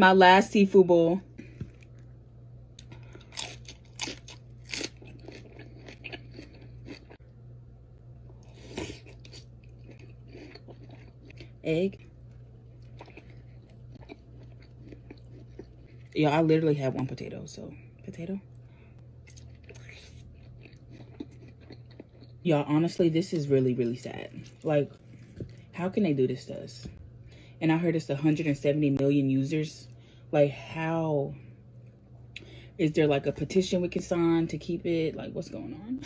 My last seafood bowl. Egg. Yeah, I literally have one potato, so potato. Y'all, honestly, this is really, really sad. Like, how can they do this to us? And I heard it's 170 million users. Like, how is there like a petition we can sign to keep it? Like, what's going on?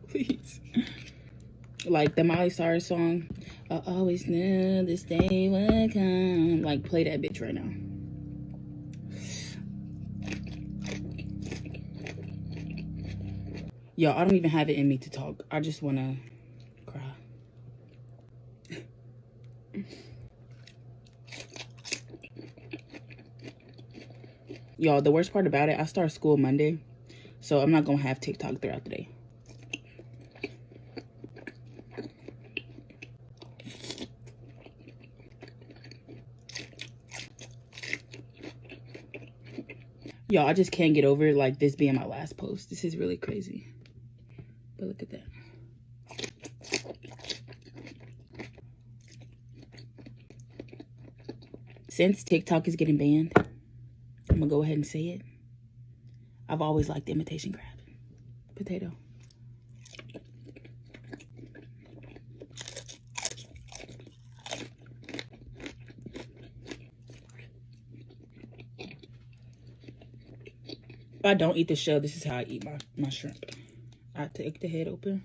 Please. Like the Miley Cyrus song, I always knew this day would come. Like, play that bitch right now. Y'all, I don't even have it in me to talk. I just want to cry. Y'all, the worst part about it, I start school Monday, so I'm not going to have TikTok throughout the day. Y'all, I just can't get over like this being my last post. This is really crazy. But look at that. Since TikTok is getting banned, I'm gonna go ahead and say it. I've always liked imitation crab. Potato. If I don't eat the shell, this is how I eat my shrimp. I take the head open.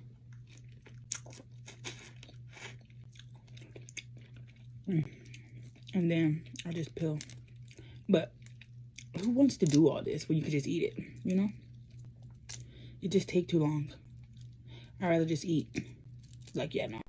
And then I just peel. But who wants to do all this when you could just eat it, you know? It just take too long. I'd rather just eat. Like, yeah, no.